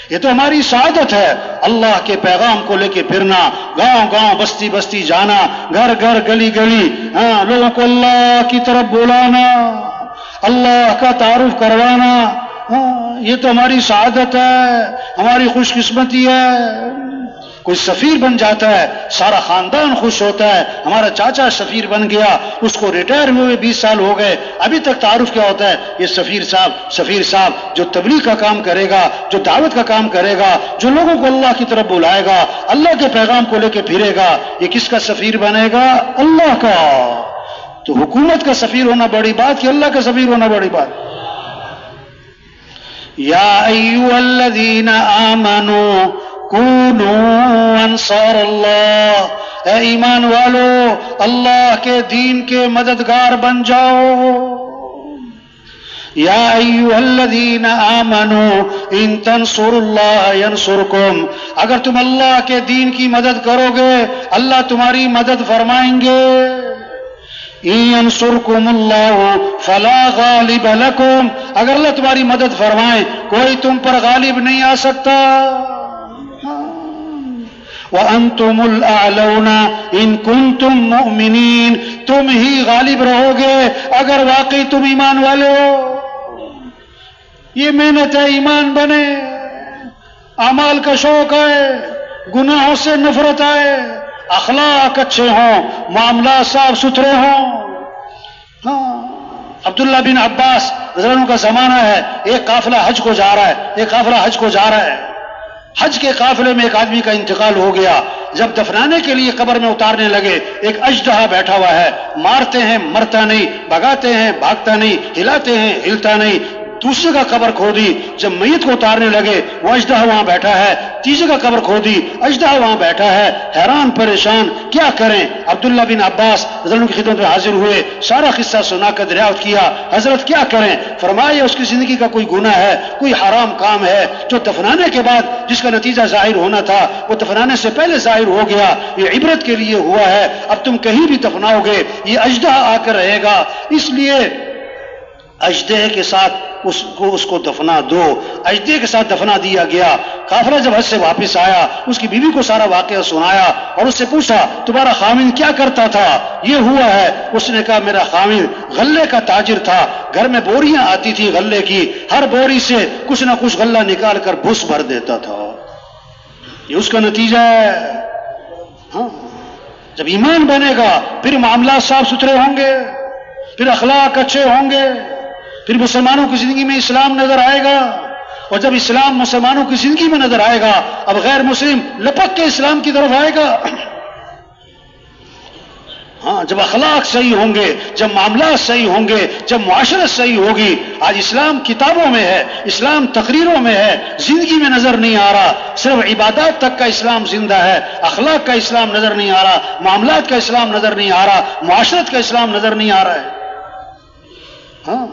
یہ تو ہماری سعادت ہے، اللہ کے پیغام کو لے کے پھرنا، گاؤں گاؤں بستی بستی جانا، گھر گھر گلی گلی، ہاں لوگوں کو اللہ کی طرف بلانا، اللہ کا تعارف کروانا۔ ہاں یہ تو ہماری سعادت ہے، ہماری خوش قسمتی ہے۔ کوئی سفیر بن جاتا ہے سارا خاندان خوش ہوتا ہے، ہمارا چاچا سفیر بن گیا، اس کو ریٹائر ہوئے 20 سال ہو گئے، ابھی تک تعارف کیا ہوتا ہے؟ یہ سفیر صاحب، سفیر صاحب جو تبلیغ کا کام کرے گا، جو دعوت کا کام کرے گا، جو لوگوں کو اللہ کی طرف بلائے گا، اللہ کے پیغام کو لے کے پھرے گا، یہ کس کا سفیر بنے گا؟ اللہ کا۔ تو حکومت کا سفیر ہونا بڑی بات کہ اللہ کا سفیر ہونا بڑی بات؟ یا ایھا الذین آمنوا کونوا انصار اللہ، اے ایمان والو اللہ کے دین کے مددگار بن جاؤ۔ یا ایھا الذین آمنوا ان تنصروا اللہ ینصرکم، اگر تم اللہ کے دین کی مدد کرو گے اللہ تمہاری مدد فرمائیں گے۔ ان ینصرکم اللہ فلا غالب لکم، اگر اللہ تمہاری مدد فرمائے کوئی تم پر غالب نہیں آ سکتا۔ وَأَنْتُمُ الْأَعْلَوْنَ إِن كُنتُم مُؤْمِنِينَ، تم ہی غالب رہو گے اگر واقعی تم ایمان والے ہو۔ یہ محنت ہے ایمان بنے، اعمال کا شوق ہے، گناہوں سے نفرت آئے، اخلاق اچھے ہوں، معاملات صاف ستھرے ہوں۔ ہاں عبداللہ بن عباس رضی اللہ عنہ کا زمانہ ہے، ایک قافلہ حج کو جا رہا ہے، ایک قافلہ حج کو جا رہا ہے، حج کے قافلے میں ایک آدمی کا انتقال ہو گیا، جب دفنانے کے لیے قبر میں اتارنے لگے ایک اژدہا بیٹھا ہوا ہے، مارتے ہیں مرتا نہیں، بھگاتے ہیں بھاگتا نہیں، ہلاتے ہیں ہلتا نہیں، دوسرے کا قبر کھودی، جب میت کو اتارنے لگے وہ اژدہا وہاں بیٹھا ہے، تیسری جگہ قبر کھودی، اژدہا وہاں بیٹھا ہے، حیران پریشان کیا کریں۔ عبداللہ بن عباس رضی اللہ عنہ کی خدمت میں حاضر ہوئے، سارا قصہ سنا کر دریافت کیا، حضرت کیا کریں؟ فرمایا اس کی زندگی کا کوئی گناہ ہے، کوئی حرام کام ہے جو دفنانے کے بعد جس کا نتیجہ ظاہر ہونا تھا وہ دفنانے سے پہلے ظاہر ہو گیا، یہ عبرت کے لیے ہوا ہے، اب تم کہیں بھی دفناؤ گے یہ اژدہا آ کر رہے گا، اس لیے اژدہے کے ساتھ اس کو دفنا دو۔ اژدہے کے ساتھ دفنا دیا گیا۔ قافلہ جب حج سے واپس آیا اس کی بیوی کو سارا واقعہ سنایا اور اس سے پوچھا تمہارا خاوند کیا کرتا تھا؟ یہ ہوا ہے۔ اس نے کہا میرا خاوند غلے کا تاجر تھا، گھر میں بوریاں آتی تھی غلے کی، ہر بوری سے کچھ نہ کچھ غلہ نکال کر بھس بھر دیتا تھا، یہ اس کا نتیجہ ہے۔ ہاں، جب ایمان بنے گا پھر معاملات صاف ستھرے ہوں گے، پھر اخلاق اچھے ہوں گے، پھر مسلمانوں کی زندگی میں اسلام نظر آئے گا، اور جب اسلام مسلمانوں کی زندگی میں نظر آئے گا اب غیر مسلم لپک کے اسلام کی طرف آئے گا۔ ہاں، جب اخلاق صحیح ہوں گے، جب معاملات صحیح ہوں گے، جب معاشرت صحیح ہوگی۔ آج اسلام کتابوں میں ہے، اسلام تقریروں میں ہے، زندگی میں نظر نہیں آ رہا، صرف عبادات تک کا اسلام زندہ ہے، اخلاق کا اسلام نظر نہیں آ رہا، معاملات کا اسلام نظر نہیں آ رہا، معاشرت کا اسلام نظر نہیں آ رہا ہے۔ ہاں،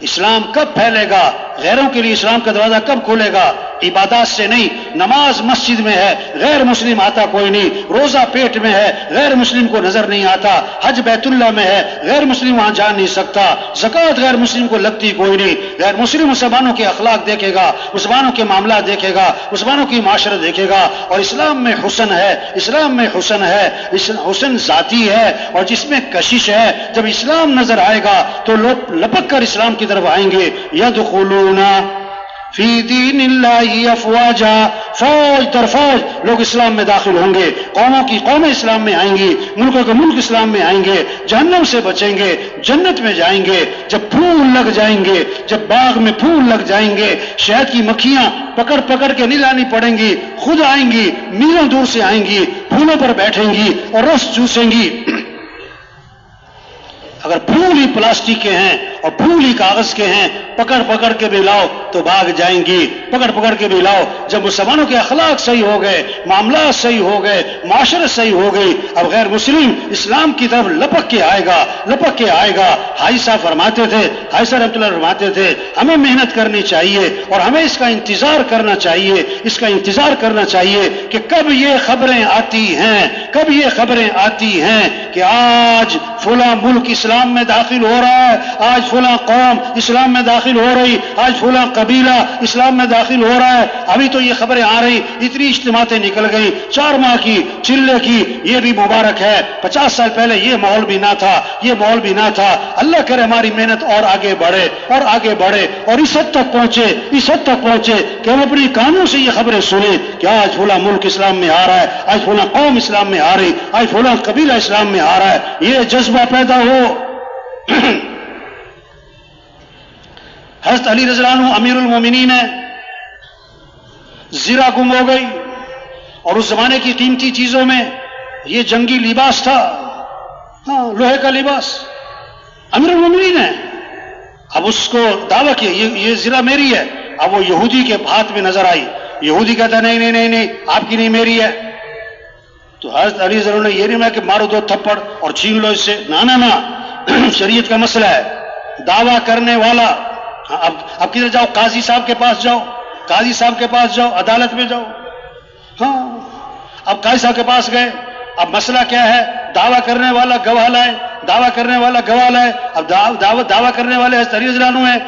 اسلام کب پھیلے گا؟ غیروں کے لیے اسلام کا دروازہ کب کھولے گا؟ عبادات سے نہیں۔ نماز مسجد میں ہے، غیر مسلم آتا کوئی نہیں، روزہ پیٹ میں ہے، غیر مسلم کو نظر نہیں آتا، حج بیت اللہ میں ہے، غیر مسلم وہاں جا نہیں سکتا، زکوٰۃ غیر مسلم کو لگتی کوئی نہیں۔ غیر مسلم مسلمانوں کے اخلاق دیکھے گا، مسلمانوں کے معاملات دیکھے گا، مسلمانوں کی معاشرت دیکھے گا، اور اسلام میں حسن ہے، اسلام میں حسن ہے، حسن ذاتی ہے اور جس میں کشش ہے۔ جب اسلام نظر آئے گا تو لوگ لپک کر اسلام کی طرف آئیں گے۔ یدخلون فی دین اللہ افواجا، فوج در فوج لوگ اسلام میں داخل ہوں گے، قوموں کی قومیں اسلام میں آئیں گی، ملکوں کے ملک اسلام میں آئیں گے، جہنم سے بچیں گے، جنت میں جائیں گے۔ جب پھول لگ جائیں گے، جب باغ میں پھول لگ جائیں گے، شہد کی مکھیاں پکڑ پکڑ کے نہیں لانی پڑیں گی، خود آئیں گی، میلوں دور سے آئیں گی، پھولوں پر بیٹھیں گی اور رس چوسیں گی۔ اگر پھول ہی پلاسٹک کے ہیں اور پھول ہی کاغذ کے ہیں، پکڑ پکڑ کے بھی لاؤ تو بھاگ جائیں گی، پکڑ پکڑ کے بھی لاؤ۔ جب مسلمانوں کے اخلاق صحیح ہو گئے، معاملات صحیح ہو گئے، معاشرت صحیح ہو گئی، اب غیر مسلم اسلام کی طرف لپک کے آئے گا، لپک کے آئے گا۔ حاجی صاحب فرماتے تھے، حاجی صاحب رحمۃ اللہ فرماتے تھے ہمیں محنت کرنی چاہیے اور ہمیں اس کا انتظار کرنا چاہیے، اس کا انتظار کرنا چاہیے کہ کب یہ خبریں آتی ہیں، کب یہ خبریں آتی ہیں کہ آج فلاں ملک اسلام میں داخل ہو رہا ہے، آج فلاں قوم اسلام میں داخل ہو رہی، آج فلاں قبیلہ اسلام میں داخل ہو رہا ہے۔ ابھی تو یہ خبریں آ رہی، اتنی اجتماعاتیں نکل گئی، 4 ماہ کی، چلے کی، یہ بھی مبارک ہے۔ 50 سال پہلے یہ ماحول بھی نہ تھا، یہ ماحول بھی نہ تھا۔ اللہ کرے ہماری محنت اور آگے بڑھے اور آگے بڑھے اور اس حد تک پہنچے، اس حد تک پہنچے کہ ہم اپنی کانوں سے یہ خبریں سنیں کہ آج فلاں ملک اسلام میں آ رہا ہے، آج فلاں قوم اسلام میں آ رہی، آج فلاں قبیلہ اسلام میں آ رہا ہے، یہ جذبہ پیدا ہو۔ حضرت علی رضی اللہ عنہ امیر المومنین ہے، زرہ گم ہو گئی اور اس زمانے کی قیمتی چیزوں میں یہ جنگی لباس تھا، ہاں لوہے کا لباس، امیر المومنین ہے۔ اب اس کو دعویٰ کیا یہ زرہ میری ہے، اب وہ یہودی کے ہاتھ میں نظر آئی، یہودی کہتا نہیں نہیں نہیں نہیں آپ کی نہیں میری ہے۔ تو حضرت علی رضی اللہ عنہ نے یہ نہیں میں کہ مارو 2 تھپڑ اور چھین لو اس سے، نہ نہ شریعت کا مسئلہ ہے، دعویٰ کرنے والا اب کدھر جاؤ، قاضی صاحب کے پاس جاؤ، قاضی صاحب کے پاس جاؤ، عدالت میں جاؤ۔ ہاں، اب قاضی صاحب کے پاس گئے، اب مسئلہ کیا ہے، دعویٰ کرنے والا گواہ لائے، دعویٰ کرنے والا گواہ لائے، اب دعویٰ کرنے والے حضرت علی رضی اللہ عنہ ہیں۔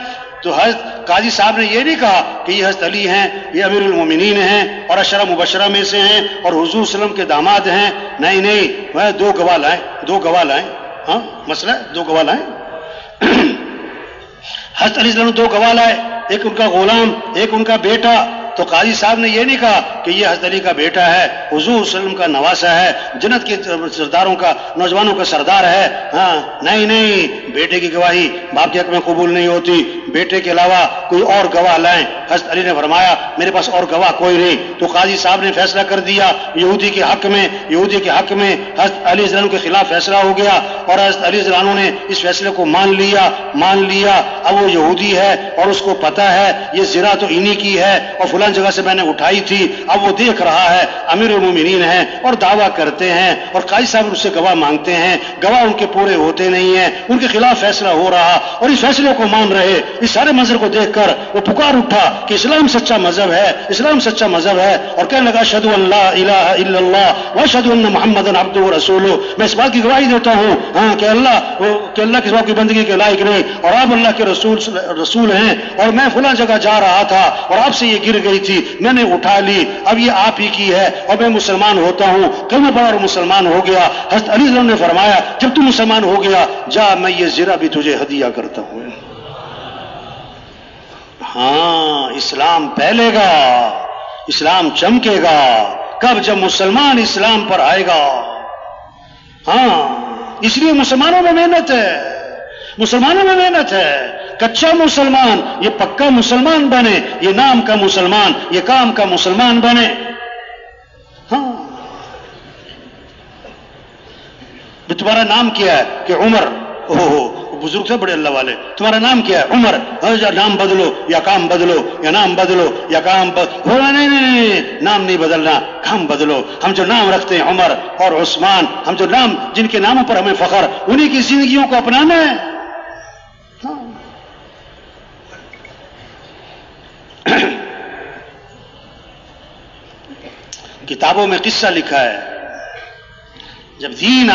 تو حضرت قاضی صاحب نے یہ نہیں کہا کہ یہ حضرت علی ہیں، یہ امیر المومنین ہیں اور عشرہ مبشرہ میں سے ہیں اور حضور صلی اللہ علیہ وسلم کے داماد ہیں، نہیں نہیں وہ 2 گواہ لائیں، 2 گواہ لائیں، ہاں مسئلہ 2 گواہ لائیں۔ حضرت علی رضی اللہ عنہ 2 گواہ لائے، ایک ان کا غلام، ایک ان کا بیٹا۔ تو قاضی صاحب نے یہ نہیں کہا کہ یہ حضرت علی کا بیٹا ہے، حضور صلی اللہ علیہ وسلم کا نواسہ ہے، جنت کے سرداروں کا، نوجوانوں کا سردار ہے، ہاں نہیں نہیں بیٹے کی گواہی باپ کے حق میں قبول نہیں ہوتی، بیٹے کے علاوہ کوئی اور گواہ لائیں۔ حضرت علی نے فرمایا میرے پاس اور گواہ کوئی نہیں۔ تو قاضی صاحب نے فیصلہ کر دیا یہودی کے حق میں، یہودی کے حق میں حضرت علی رضی اللہ عنہ کے خلاف فیصلہ ہو گیا اور حضرت علی رضی اللہ عنہ نے اس فیصلے کو مان لیا۔ اب وہ یہودی ہے اور اس کو پتا ہے یہ زرہ تو انہی کی ہے اور فلاں فلاں جگہ سے میں نے اٹھائی تھی. اب وہ دیکھ رہا ہے امیر المومنین ہیں اور دعویٰ کرتے ہیں اور قاضی صاحب اس سے گواہ مانگتے ہیں, گواہ ان کے پورے ہوتے نہیں ہیں, ان کے خلاف فیصلہ ہو رہا اور اس فیصلے کو مان رہے. اس سارے منظر کو دیکھ کر وہ پکار اٹھا کہ اسلام سچا مذہب ہے, اسلام سچا مذہب ہے, اور کہنے لگا اشہد ان لا الہ الا اللہ واشہد ان محمد عبدہ ورسولہ, میں اس بات کی گواہی دیتا ہوں ہاں کہ اللہ کے سوا کی بندگی کے لائق نہیں اور آپ اللہ کے رسول ہیں, اور میں فلاں جگہ جا رہا تھا اور آپ سے یہ گر گئی تھی, میں نے اٹھا لی, اب یہ آپ ہی کی ہے اور میں مسلمان ہوتا ہوں. کلمہ پڑھا اور مسلمان ہو گیا. حضرت علی رضی اللہ عنہ نے فرمایا جب تم مسلمان ہو گیا جا میں یہ زرہ بھی تجھے ہدیہ کرتا ہوں. ہاں اسلام پھیلے گا, اسلام چمکے گا کب؟ جب مسلمان اسلام پر آئے گا. ہاں اس لیے مسلمانوں میں محنت ہے, مسلمانوں میں محنت ہے. کچا مسلمان یہ پکا مسلمان بنے, یہ نام کا مسلمان یہ کام کا مسلمان بنے. ہاں تمہارا نام کیا ہے کہ عمر, بزرگ تھے بڑے اللہ والے, تمہارا نام کیا ہے عمر, نام بدلو یا کام بدلو, یا نام بدلو یا کام بدلو. نہیں, نام نہیں بدلنا, کام بدلو. ہم جو نام رکھتے ہیں عمر اور عثمان, ہم جو نام جن کے ناموں پر ہمیں فخر, انہی کی زندگیوں کو اپنانا ہے. کتابوں میں قصہ لکھا ہے, جب دین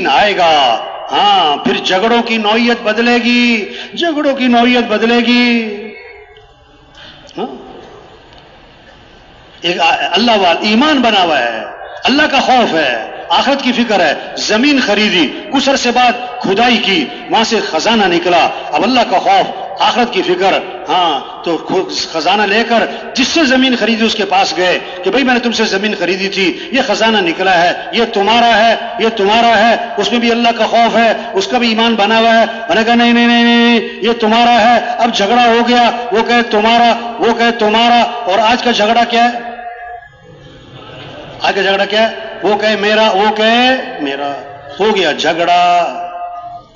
آئے گا ہاں پھر جھگڑوں کی نوعیت بدلے گی, جھگڑوں کی نوعیت بدلے گی. ہاں ایک اللہ والا ایمان بنا ہوا ہے, اللہ کا خوف ہے, آخرت کی فکر ہے. زمین خریدی, کچھ عرصے بعد کھدائی کی, وہاں سے خزانہ نکلا. اب اللہ کا خوف, آخرت کی فکر, ہاں تو خزانہ لے کر جس سے زمین خریدی اس کے پاس گئے کہ بھئی میں نے تم سے زمین خریدی تھی, یہ خزانہ نکلا ہے, یہ تمہارا ہے, یہ تمہارا ہے. اس میں بھی اللہ کا خوف ہے, اس کا بھی ایمان بنا ہوا ہے. میں نے کہا نہیں نہیں نہیں یہ تمہارا ہے. اب جھگڑا ہو گیا, وہ کہے تمہارا, وہ کہے تمہارا. اور آج کا جھگڑا کیا ہے؟ آج کا جھگڑا کیا ہے؟ وہ کہے میرا, وہ کہے میرا. ہو گیا جھگڑا,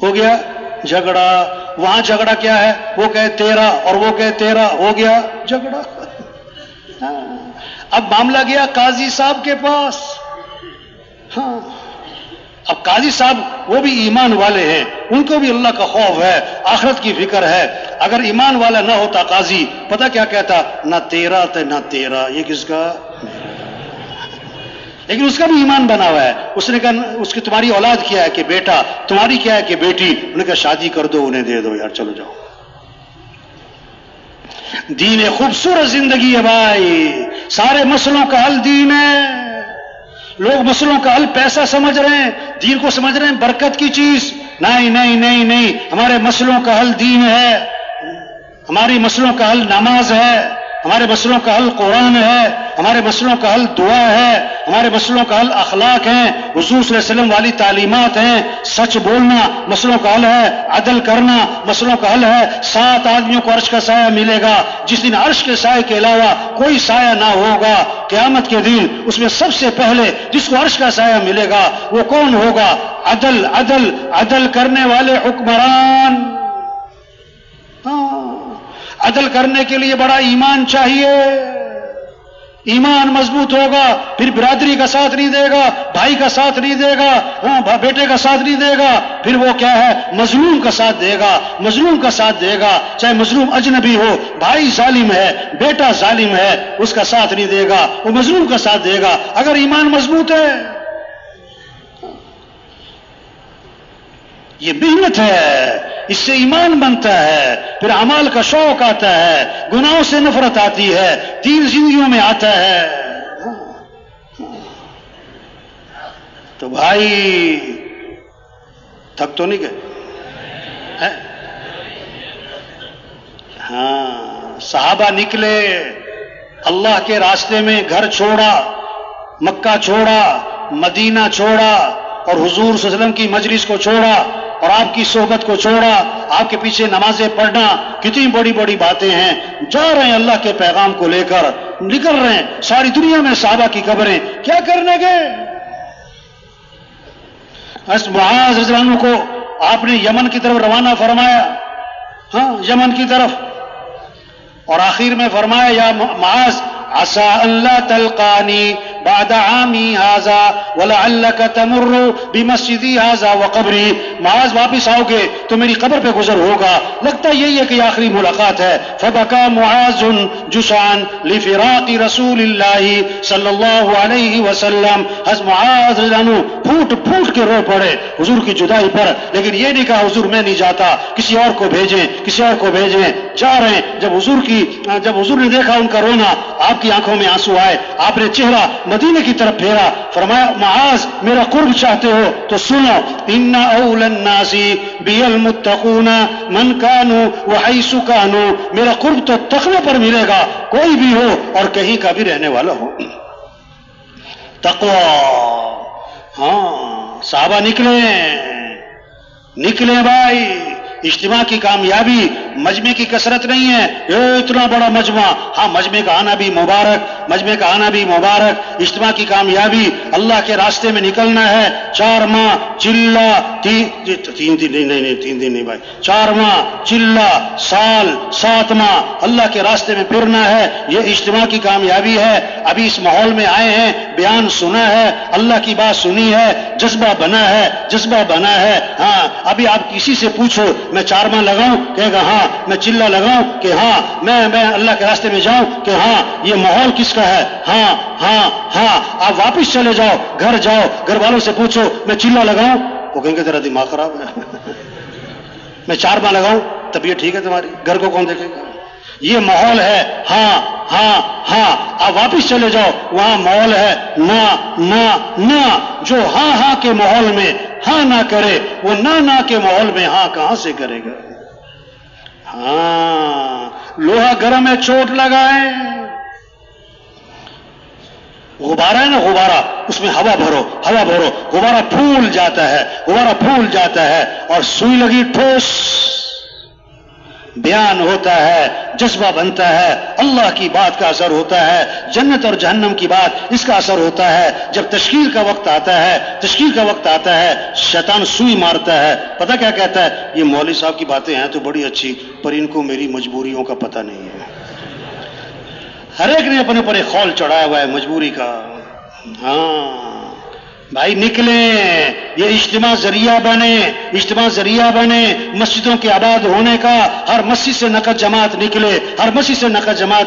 ہو گیا جھگڑا. وہاں جھگڑا کیا ہے؟ وہ کہے تیرا اور وہ کہے تیرا, ہو گیا جھگڑا. اب معاملہ گیا قاضی صاحب کے پاس. ہاں اب قاضی صاحب وہ بھی ایمان والے ہیں, ان کو بھی اللہ کا خوف ہے, آخرت کی فکر ہے. اگر ایمان والا نہ ہوتا قاضی, پتہ کیا کہتا؟ نہ تیرا تے نہ تیرا, یہ کس کا؟ لیکن اس کا بھی ایمان بنا ہوا ہے. اس نے کہا اس کی تمہاری اولاد کیا ہے کہ بیٹا, تمہاری کیا ہے کہ بیٹی. انہوں نے کہا شادی کر دو, انہیں دے دو یار, چلو جاؤ. دین خوبصورت زندگی ہے بھائی, سارے مسئلوں کا حل دین ہے. لوگ مسئلوں کا حل پیسہ سمجھ رہے ہیں, دین کو سمجھ رہے ہیں برکت کی چیز. نہیں نہیں نہیں نہیں, ہمارے مسئلوں کا حل دین ہے, ہماری مسئلوں کا حل نماز ہے, ہمارے مسئلوں کا حل قرآن ہے, ہمارے مسئلوں کا حل دعا ہے, ہمارے مسئلوں کا حل اخلاق ہیں, حضور صلی اللہ علیہ وسلم والی تعلیمات ہیں. سچ بولنا مسئلوں کا حل ہے, عدل کرنا مسئلوں کا حل ہے. 7 آدمیوں کو عرش کا سایہ ملے گا, جس دن عرش کے سایہ کے علاوہ کوئی سایہ نہ ہوگا قیامت کے دن. اس میں سب سے پہلے جس کو عرش کا سایہ ملے گا وہ کون ہوگا؟ عدل عدل عدل کرنے والے حکمران. عدل کرنے کے لیے بڑا ایمان چاہیے. ایمان مضبوط ہوگا پھر برادری کا ساتھ نہیں دے گا, بھائی کا ساتھ نہیں دے گا, ہاں بیٹے کا ساتھ نہیں دے گا, پھر وہ کیا ہے؟ مظلوم کا ساتھ دے گا, مظلوم کا ساتھ دے گا. چاہے مظلوم اجنبی ہو, بھائی ظالم ہے, بیٹا ظالم ہے, اس کا ساتھ نہیں دے گا, وہ مظلوم کا ساتھ دے گا اگر ایمان مضبوط ہے. یہ محنت ہے, اس سے ایمان بنتا ہے, پھر اعمال کا شوق آتا ہے, گناہوں سے نفرت آتی ہے, دین زندگیوں میں آتا ہے. تو بھائی تھک تو نہیں گئے؟ ہاں صحابہ نکلے, اللہ کے راستے میں گھر چھوڑا, مکہ چھوڑا, مدینہ چھوڑا, اور حضور صلی اللہ علیہ وسلم کی مجلس کو چھوڑا, اور آپ کی صحبت کو چھوڑا, آپ کے پیچھے نمازیں پڑھنا, کتنی بڑی بڑی باتیں ہیں. جا رہے ہیں اللہ کے پیغام کو لے کر, نکل رہے ہیں. ساری دنیا میں صحابہ کی قبریں, کیا کرنے گئے؟ معاذ رضی اللہ عنہ کو آپ نے یمن کی طرف روانہ فرمایا, ہاں یمن کی طرف, اور آخر میں فرمایا یا معاذ عسى ان لا تلقاني بعد عامي هذا ولعلك تمر بمسجدي هذا وقبري. معاذ واپس آؤ گے تو میری قبر پہ گزر ہوگا، لگتا یہی ہے کہ آخری ملاقات ہے. فبكى معاذ جزعا لفراق رسول اللہ صلی اللہ علیہ وسلم. حضرت معاذ رضی اللہ عنہ پھوٹ پھوٹ کے رو پڑے حضور کی جدائی پر، لیکن یہ نہیں کہا حضور میں نہیں جاتا، کسی اور کو بھیجیں کسی اور کو بھیجیں. جا رہے ہیں. جب حضور نے دیکھا ان کا رونا، آپ کی آنکھوں میں آنسو آئے، آپ نے چہرہ مدینے کی طرف پھیرا، فرمایا معاذ میرا قرب چاہتے ہو تو سنو، ان اول الناس بی المتقون من کانوا وحیث کانوا. میرا قرب تو تقوی پر ملے گا، کوئی بھی ہو اور کہیں کا بھی رہنے والا ہو. تقوی. ہاں صحابہ نکلے بھائی. اجتماع کی کامیابی مجمع کی کثرت نہیں ہے. یہ اتنا بڑا مجمع، ہاں مجمع کا آنا بھی مبارک. اجتماع کی کامیابی اللہ کے راستے میں نکلنا ہے. 4 ماہ چلہ 3 دن نہیں بھائی، 4 ماہ چلہ سال 7 ماہ اللہ کے راستے میں پھرنا ہے. یہ اجتماع کی کامیابی ہے. ابھی اس ماحول میں آئے ہیں، بیان سنا ہے، اللہ کی بات سنی ہے، جذبہ بنا ہے. ہاں ابھی آپ کسی سے پوچھو میں 4 ماہ لگاؤں، کہے گا ہاں. میں چلہ لگاؤں کہ ہاں. میں اللہ کے راستے میں جاؤں کہ ہاں. یہ ماحول کس کا ہے؟ ہاں. آپ واپس چلے جاؤ، گھر والوں سے پوچھو میں چلہ لگاؤں، وہ کہیں گے تیرا دماغ خراب ہے. میں 4 ماہ لگاؤں طبیعت ٹھیک ہے تمہاری، گھر کو کون دیکھے گا؟ یہ ماحول ہے. ہاں آپ واپس چلے جاؤ، وہاں ماحول ہے نہ. جو ہاں کے ماحول میں ہاں نہ کرے، وہ نہ کے ماحول میں ہاں کہاں سے کرے گا؟ ہاں لوہا گرم ہے، چوٹ لگائے. غبارہ ہے نا، غبارہ، اس میں ہوا بھرو، غبارہ پھول جاتا ہے اور سوئی لگی ٹھوس، بیان ہوتا ہے، جذبہ بنتا ہے، اللہ کی بات کا اثر ہوتا ہے، جنت اور جہنم کی بات اس کا اثر ہوتا ہے. جب تشکیل کا وقت آتا ہے شیطان سوئی مارتا ہے. پتہ کیا کہتا ہے؟ یہ مولوی صاحب کی باتیں ہیں تو بڑی اچھی، پر ان کو میری مجبوریوں کا پتہ نہیں ہے. ہر ایک نے اپنے پر ایک خول چڑھایا ہوا ہے مجبوری کا. ہاں بھائی نکلیں، یہ اجتماع ذریعہ بنے مسجدوں کے آباد ہونے کا. ہر مسجد سے نقد جماعت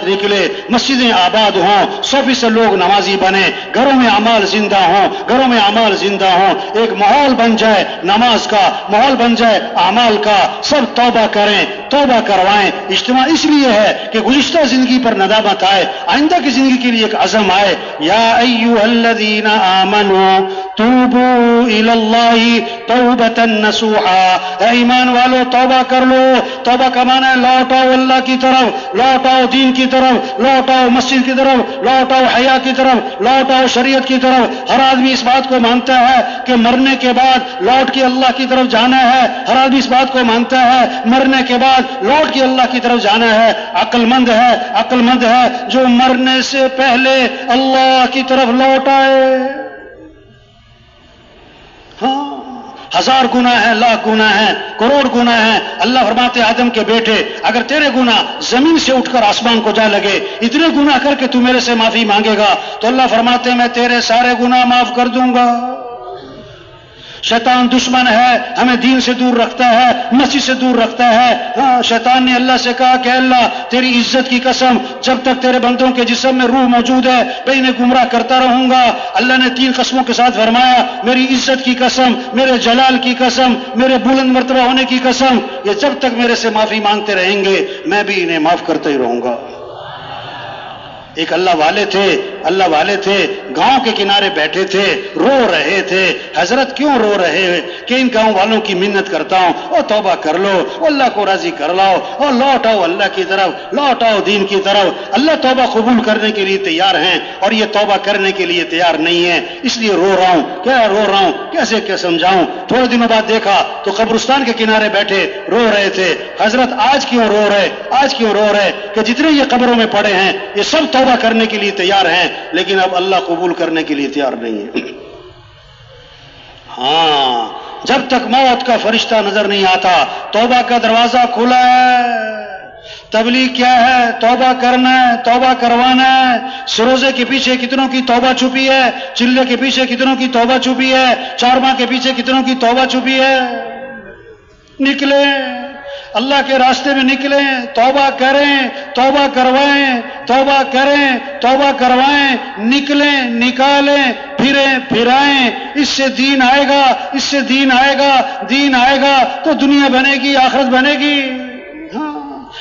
نکلے، مسجدیں آباد ہوں، 100% لوگ نمازی بنے، گھروں میں اعمال زندہ ہوں. ایک ماحول بن جائے نماز کا، ماحول بن جائے اعمال کا. سب توبہ کریں، توبہ کروائیں. اجتماع اس لیے ہے کہ گزشتہ زندگی پر ندامت آئے، آئندہ کی زندگی کے لیے ایک عزم آئے. یا ایھا الذین آمنوا توبوا الی اللہ توبۃ نصوحا. اے ایمان والو توبہ کر لو. توبہ کا معنی ہے لوٹاؤ اللہ کی طرف، لوٹاؤ دین کی طرف، لوٹاؤ مسجد کی طرف، لوٹاؤ حیا کی طرف، لوٹاؤ شریعت کی طرف. ہر آدمی اس بات کو مانتا ہے کہ مرنے کے بعد لوٹ کے اللہ کی طرف جانا ہے. ہر آدمی اس بات کو مانتا ہے مرنے کے بعد لوٹ کے اللہ کی طرف جانا ہے. عقل مند ہے جو مرنے سے پہلے اللہ کی طرف لوٹ آئے. ہاں 1000 گناہ ہیں، لاکھ گناہ ہیں، کروڑ گناہ ہیں. اللہ فرماتے آدم کے بیٹے اگر تیرے گناہ زمین سے اٹھ کر آسمان کو جا لگے، اتنے گناہ کر کے تو میرے سے معافی مانگے گا تو اللہ فرماتے میں تیرے سارے گناہ معاف کر دوں گا. شیطان دشمن ہے، ہمیں دین سے دور رکھتا ہے، مسجد سے دور رکھتا ہے. ہاں شیطان نے اللہ سے کہا کہ اللہ تیری عزت کی قسم جب تک تیرے بندوں کے جسم میں روح موجود ہے میں انہیں گمراہ کرتا رہوں گا. اللہ نے 3 قسموں کے ساتھ فرمایا میری عزت کی قسم، میرے جلال کی قسم، میرے بلند مرتبہ ہونے کی قسم، یہ جب تک میرے سے معافی مانگتے رہیں گے میں بھی انہیں معاف کرتا ہی رہوں گا. ایک اللہ والے تھے گاؤں کے کنارے بیٹھے تھے، رو رہے تھے. حضرت کیوں رو رہے ہیں؟ کہ ان گاؤں والوں کی منت کرتا ہوں، او توبہ کر لو، اللہ کو راضی کر لاؤ، اور لوٹ آؤ اللہ کی طرف، لوٹ آؤ دین کی طرف. اللہ توبہ قبول کرنے کے لیے تیار ہیں اور یہ توبہ کرنے کے لیے تیار نہیں ہے، اس لیے رو رہا ہوں. کیسے سمجھاؤں؟ تھوڑے دنوں بعد دیکھا تو قبرستان کے کنارے بیٹھے رو رہے تھے. حضرت آج کیوں رو رہے کہ جتنے یہ قبروں میں پڑے ہیں یہ سب توبہ کرنے کے لیے تیار ہیں لیکن اب اللہ قبول کرنے کے لیے تیار نہیں ہے. ہاں جب تک موت کا فرشتہ نظر نہیں آتا توبہ کا دروازہ کھلا ہے. تبلیغ کیا ہے؟ توبہ کرنا ہے، توبہ کروانا ہے۔ سروزے کے پیچھے کتنوں کی توبہ چھپی ہے، چلے کے پیچھے کتنوں کی توبہ چھپی ہے، چارواں کے پیچھے کتنوں کی توبہ چھپی ہے۔ نکلیں اللہ کے راستے میں، نکلیں، توبہ کریں، توبہ کروائیں، توبہ کریں، توبہ کروائیں، نکلیں، نکالیں، پھریں، پھرائیں۔ اس سے دین آئے گا، اس سے دین آئے گا، دین آئے گا تو دنیا بنے گی، آخرت بنے گی۔ ہاں،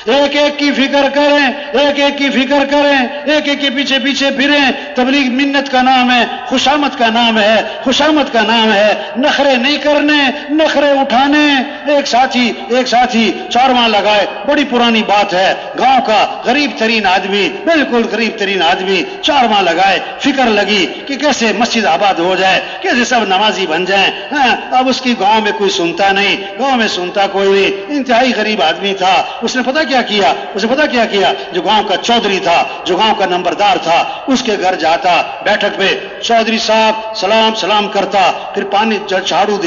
ایک ایک کی فکر کریں، ایک ایک کی فکر کریں، ایک ایک کے پیچھے پیچھے پھریں۔ تبلیغ منت کا نام ہے، خوشامد کا نام ہے، خوشامد کا نام ہے۔ نخرے نہیں کرنے، نخرے اٹھانے۔ ایک ساتھی چارواں لگائے، بڑی پرانی بات ہے، گاؤں کا غریب ترین آدمی، بالکل غریب ترین آدمی، چارواں لگائے، فکر لگی کہ کیسے مسجد آباد ہو جائے، کیسے سب نمازی بن جائیں۔ ہاں، اب اس کی گاؤں میں کوئی سنتا نہیں، گاؤں میں سنتا کوئی نہیں، انتہائی غریب آدمی تھا۔ اس نے پتا کیا کیا، جو گاؤں کا چودھری تھا، جو گاؤں کا نمبردار تھا، اس کے گھر جاتا، بیٹھک پہ چودھری صاحب سلام کرتا، پھر پانی جھاڑو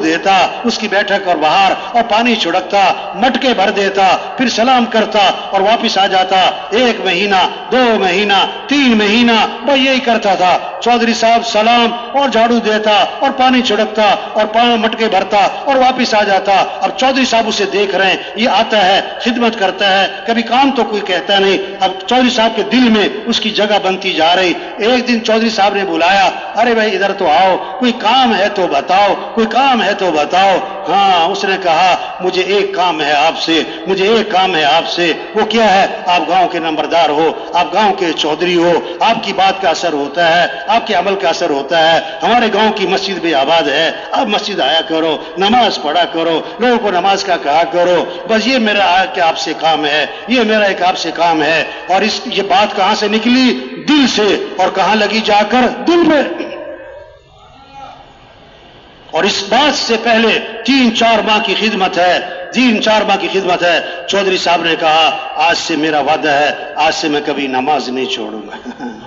دیتا اس کی بیٹھک اور باہر، اور پانی چھڑکتا، مٹکے بھر دیتا، پھر سلام کرتا اور واپس آ جاتا۔ 1 مہینہ، 2 مہینہ، 3 مہینہ، بھائی یہی کرتا تھا۔ چودھری صاحب سلام اور جھاڑو دیتا اور پانی چھڑکتا اور مٹکے بھرتا اور واپس آ جاتا۔ اب چودھری صاحب اسے دیکھ رہے ہیں، یہ آتا ہے، خدمت کرتا ہے، کبھی کام تو کوئی کہتا نہیں۔ اب چودھری صاحب کے دل میں اس کی جگہ بنتی جا رہی۔ ایک دن چودھری صاحب نے بلایا، ارے بھائی ادھر تو آؤ، کوئی کام ہے تو بتاؤ، کوئی کام ہے تو بتاؤ۔ ہاں، اس نے کہا مجھے ایک کام ہے آپ سے، مجھے ایک کام ہے آپ سے۔ وہ کیا ہے؟ آپ گاؤں کے نمبردار ہو، آپ گاؤں کے چودھری ہو، آپ کی بات کا اثر ہوتا ہے، آپ کے عمل کا اثر ہوتا ہے۔ ہمارے گاؤں کی مسجد بھی آباد ہے، آپ مسجد آیا کرو، نماز پڑھا کرو، لوگوں کو نماز کا کہا کرو۔ بس یہ میرا آپ سے کام ہے، یہ میرا ایک آپ سے کام ہے۔ اور یہ بات کہاں سے نکلی؟ دل سے، اور کہاں لگی جا کر؟ دل میں۔ اور اس بات سے پہلے 3-4 ماہ کی خدمت ہے، 3-4 ماہ کی خدمت ہے۔ چودھری صاحب نے کہا آج سے میرا وعدہ ہے، آج سے میں کبھی نماز نہیں چھوڑوں گا۔